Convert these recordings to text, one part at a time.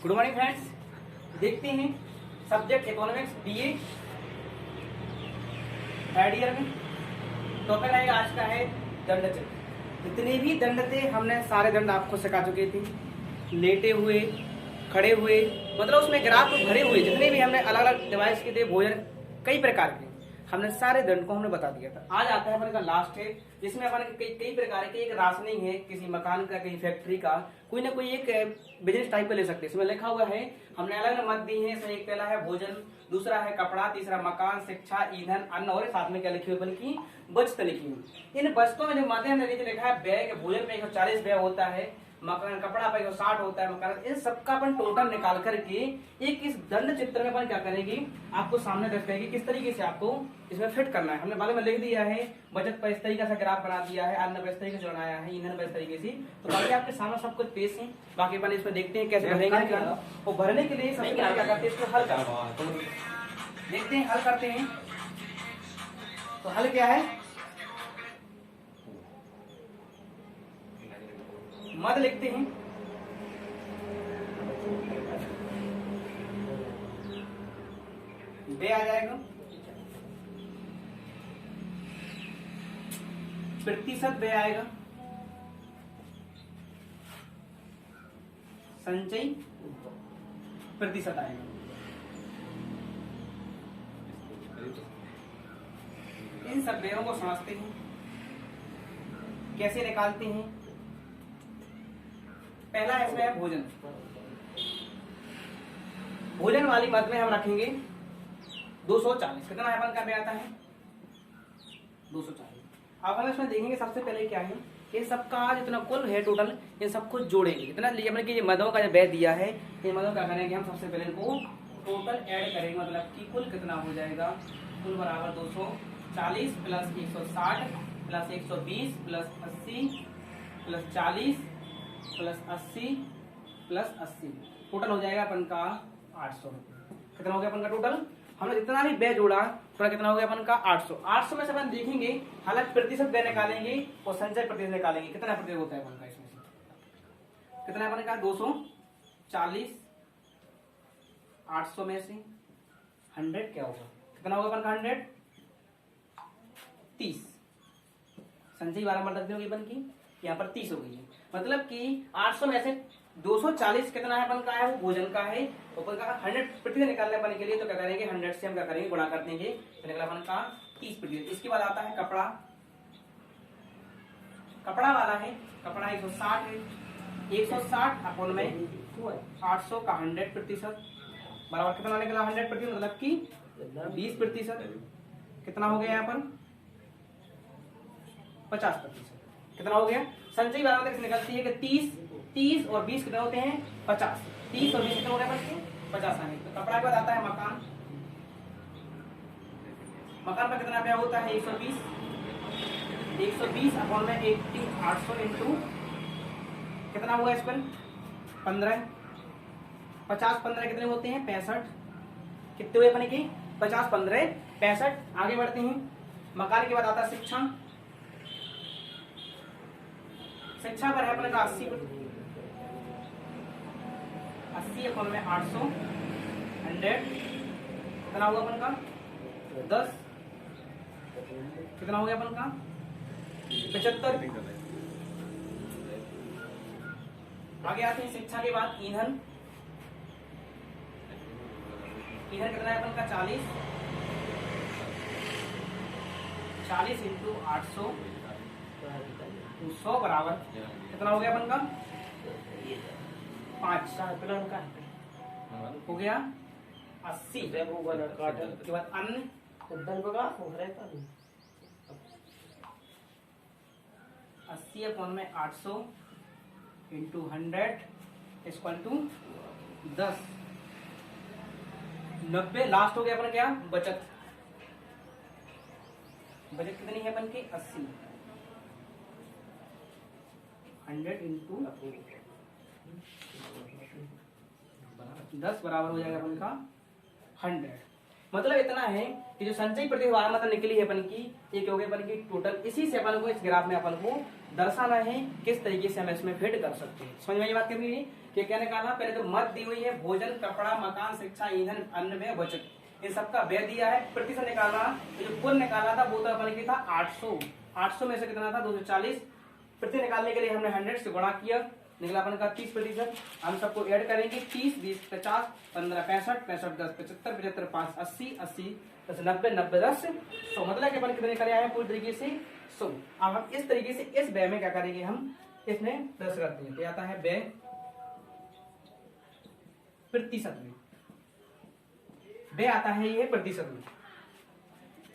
Good morning friends, देखते हैं subject economics BA third year में। टॉपिक आएगा आज का है दंड चित्र। जितने भी दंड थे हमने सारे दंड आपको सिखा चुके थे, लेटे हुए, खड़े हुए, मतलब उसमें ग्राफ भरे हुए जितने भी हमने अलग अलग डिवाइस के थे, भोजन कई प्रकार के हमने सारे दंड को हमने बता दिया था। आज आता है अपन का लास्ट है, जिसमें अपन कई प्रकार के एक राशनिंग है, किसी मकान का, किसी फैक्ट्री का, कोई ना कोई एक बिजनेस टाइप का ले सकते हैं। इसमें लिखा हुआ है, हमने अलग अलग मत दी है। इसमें एक पहला है भोजन, दूसरा है कपड़ा, तीसरा मकान, शिक्षा, ईंधन, अन्न, और साथ में क्या लिखी हुई बल्कि बचत लिखी हुई। इन बचतों में जो माते हमने नीचे लिखा है व्यय, भोजन पे 140 व्यय होता है, मकान कपड़ा पे 160 होता है, मकान, इन सबका अपन टोटल निकाल करके एक इस दंड चित्र में अपन क्या करेंगे, आपको सामने रख देंगे किस तरीके से आपको इसमें फिट करना है। हमने बारे में लिख दिया है, बचत पर इस तरीके से ग्राफ बना दिया है, अन्न पर इस तरीके से बनाया है, ईंधन पर इस तरीके से। तो बाकी आपके सामने सब कुछ पेश है। बाकी अपन इसमें देखते हैं कैसे भरेंगे। और भरने के लिए सबसे पहले क्या करते हैं, इसको हल करते हैं। देखते हैं, हल करते हैं। तो हल क्या है, मद लिखते हैं, बे आ जाएगा, प्रतिशत बे आएगा, संचय प्रतिशत आएगा। इन सब व्ययों को समझते हैं, कैसे निकालते हैं। पहला इसमें है भोजन। भोजन वाली मद में हम रखेंगे 240। कितना है अपन का व्यय आता है 240। अब हम इसमें देखेंगे सबसे पहले क्या है, ये सबका जितना कुल है टोटल, इन सबको जोड़ेंगे। कितना हमने कि ये मदों का जो व्यय दिया है, ये मदों क्या करेंगे हम सबसे पहले इनको टोटल ऐड करेंगे। मतलब कि कुल कितना हो जाएगा, कुल बराबर 240 plus 160 plus 120 plus 80 plus 40 plus 80 plus 80, total हो जाएगा अपन का 800 रुपये। कितना हो गया अपन का टोटल, हमने जितना भी व्यय जोड़ा थोड़ा कितना हो गया अपन का 800। 800 में से अपन देखेंगे, हालांकि प्रतिशत व्यय निकालेंगे और संचय प्रतिशत निकालेंगे। कितना प्रतिशत होता है अपन का, इसमें से कितना है अपन का 240, 800 में से 100 क्या होगा, कितना होगा अपन का 100, 30। संचय बारंबार रखते होगी अपन की, यहाँ पर 30 हो गई है। मतलब कि 800 में से 240 कितना है अपन का है, वो भोजन का है। अपन का 100 प्रतिशत निकालने अपन के लिए तो क्या करेंगे, 100 से हम क्या करेंगे, गुणा कर देंगे, तो निकला अपन का 30%। इसके बाद आता है कपड़ा। कपड़ा वाला है, कपड़ा 160 है, 160 अपन में 800 का 100% बराबर कितना निकला 100%, मतलब कि 20%। कितना हो गया अपन 50%। कितना हो गया, संचय बारंबार निकलती है कि 30 और 20 कितने होते हैं 50। 30 और 20 कितने हो गए बच्चे 50 आने। तो कपड़ा के बाद आता है मकान। मकान का कितना व्यय होता है 120 अपॉन में 80, 800 इंटू कितना होगा इस पर 15, 50 15 कितने होते हैं 65। कितने हुए अपने की 50 15 65। आगे बढ़ते हैं, मकान के बाद आता है शिक्षा। शिक्षा पर है अपने का 80 अपन में 800 100 कितना होगा अपन का 10। कितना हो गया अपन का 75। आगे आते हैं शिक्षा के बाद ईंधन। ईंधन कितना है अपन का 40 इंटू 800 100 बराबर कितना हो गया अपन का 5 हो गया 80। उसके बाद अन्न 80 अपॉन में 800 इंटू 100 इक्वल टू 10, 90। लास्ट हो गया अपन क्या बचत। बचत कितनी है अपन की 80, 100 इंटू 10 बराबर हो जाएगा अपन का 100। मतलब इतना है कि जो संचय प्रतिशत मतलब निकली है अपन की, एक हो गई अपन की टोटल। इसी से अपन को इस ग्राफ में अपन को दर्शाना है किस तरीके से हम इसमें फिट कर सकते हैं। समझ में ये बात कभी कि क्या निकालना, पहले तो मत दी हुई है, भोजन, कपड़ा, मकान, शिक्षा, ईंधन, अन्न में बचत, इन सबका व्यय दिया है। प्रतिशत निकालना, तो जो कुल निकाला था वो तो अपन की था 800 में से कितना था 240। प्रति निकालने के लिए हमने 100 से गुणा किया, निकला अपन का 30%। हम सबको ऐड करेंगे 30, 20, 50, 15, 65, 65, 10, 75, 75, 5, 80, 80, 90, 90, 10, 100, मतलब कि अपन कितने करे आए हैं पूरी तरीके से 100। अब हम इस तरीके से इस व्यय में क्या करेंगे, हम इसमें 10 करते हैं, तो आता है व्यय प्रतिशत में, व्यय आता है ये प्रतिशत में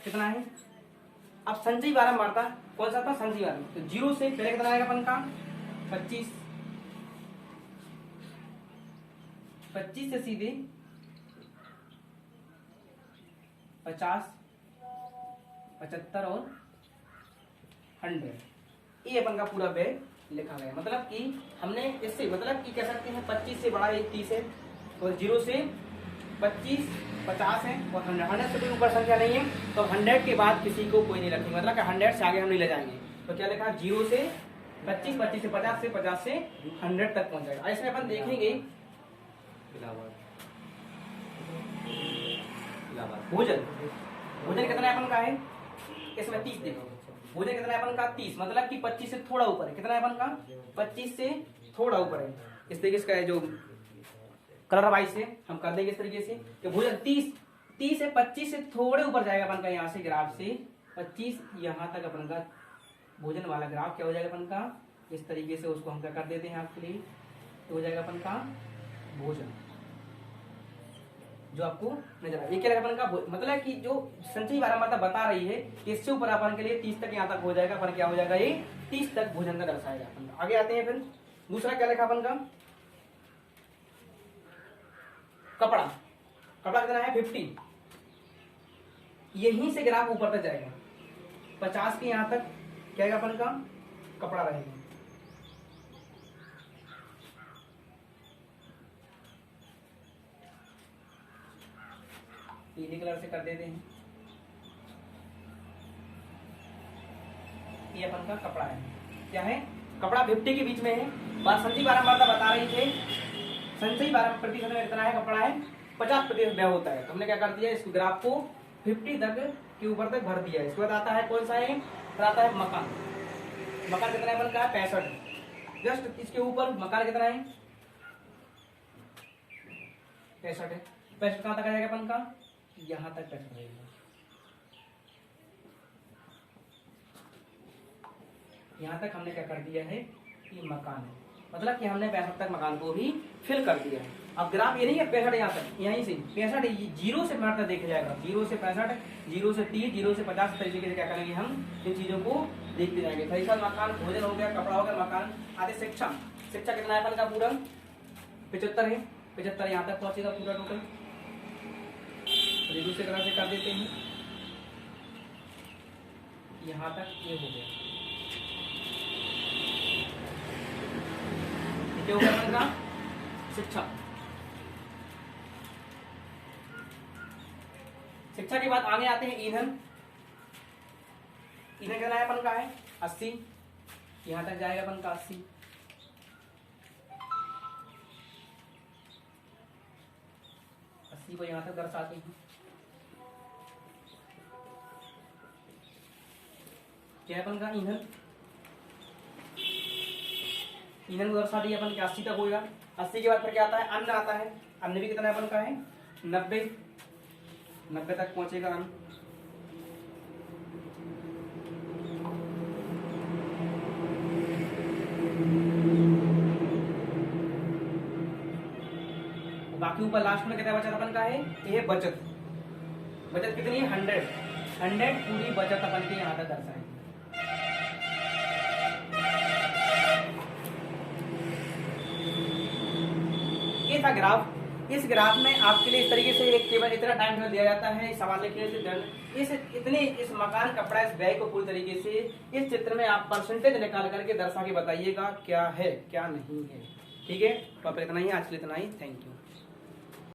कितना है। अब संचयी बारंबारता कौन सा था, संचयी बारंबारता, तो 0 से पहले कितना आएगा अपन का 25, 25 से सीधे 50, 75 और 100, ये अपन का पूरा व्यय लिखा गया। मतलब कि हमने इससे मतलब कि कह सकते हैं 25 से बड़ा 30 है, और 0 से 25, 50 है, और 100 से कोई ऊपर संख्या नहीं है, तो 100 के बाद किसी को कोई नहीं रखेंगे, मतलब कि 100 से आगे हम नहीं ले जाएंगे। तो क्या लिखा, 0 से 25, 25 से 50, से 50 से 100 तक पहुंच जाएगा। ऐसे अपन देखेंगे भोजन, भोजन कितना अपन का है, इसमें 30 देखो, भोजन कितना है अपन का 30, मतलब कि 25 से थोड़ा ऊपर है, कितना है अपन का 25 से थोड़ा ऊपर है। इस तरीके से जो कलर वाइज से हम कर देंगे इस तरीके से कि भोजन 30 से 25 से थोड़े ऊपर जाएगा अपन का, यहाँ से ग्राफ से 25 यहाँ तक अपन का भोजन वाला ग्राफ क्या हो जाएगा अपन का, इस तरीके से उसको हम क्या कर देते हैं आपके लिए, तो हो जाएगा अपन का भोजन जो आपको नजर आए। ये क्या अपन का मतलब कि जो संचयी बारंबारता बता रही है कि इससे ऊपर अपन के लिए 30 तक यहाँ तक हो जाएगा, अपन क्या हो जाएगा ये 30 तक भोजन का दर्शाएगा अपन। आगे आते हैं फिर दूसरा क्या लिखा अपन का, कपड़ा, कपड़ा कितना है 50, यहीं से ग्राफ ऊपर तक जाएगा 50 के यहाँ तक क्या है अपन का कपड़ा रहेगा। पीले कलर से कर देते हैं, ये अपन का कपड़ा है, क्या है कपड़ा 50 के बीच में है। बात संचयी बारंबारता बता रही थे, संचयी प्रतिशत में कितना है कपड़ा है 50% व्यय होता है, तो हमने क्या कर दिया इस ग्राफ को 50 तक के ऊपर तक भर दिया है। इसके बाद आता है कौन सा है, आता है मकान, मकान कितना है अपन का 65, जस्ट इसके ऊपर मकान कितना है 65 है, 65 कहां तक आ जाएगा अपन का, यहां तक 65 रहेगा। यहां तक हमने क्या कर दिया है कि मकान है, मतलब कि हमने 65 तक मकान को भी फिल कर दिया है। अब ग्राफ ये नहीं है 65 यहाँ तक, यहीं से 65 0 से तक देखा जाएगा, 0 से 65, 0 से 30, 0 से 50 तरीके से क्या करेंगे हम इन चीजों को देखते जाएंगे। सही साल मकान, भोजन हो गया, कपड़ा हो गया, मकान आदि। शिक्षा, शिक्षा कितना है अपन का पूरा 75 है, 75 यहाँ तक पहुंचेगा पूरा टोटल। दूसरे तरह से कर देते हैं, यहाँ तक ये हो गया, क्या हो गया अपन का शिक्षा। शिक्षा के बाद आगे आते हैं ईंधन, ईंधन कितना है अपन का है 80, यहां तक जाएगा अपन का 80, 80 को यहां तक दर्शाते हैं। क्या है अपन का ईंधन, ईंधन को दर्शा दिया अपन के 80 तक होगा। 80 के बाद फिर क्या आता है, अन्न आता है, अन्न भी कितना है अपन का है 90 तक पहुंचेगा अन्न। बाकी ऊपर लास्ट में कितना बचत अपन का है, ये बचत, बचत कितनी है 100 पूरी बचत अपन के यहाँ तक दर्शाएगी। ये था ग्राफ। इस ग्राफ में आपके लिए इस तरीके से एक केवल इतना टाइम दिया जाता है सवाल लिखने से, इस मकान कपड़ा इस व्यय को पूरी तरीके से इस चित्र में आप परसेंटेज निकाल करके दर्शा के बताइएगा क्या है क्या नहीं है। ठीक है, तो आप इतना ही, आज के लिए इतना ही, थैंक यू।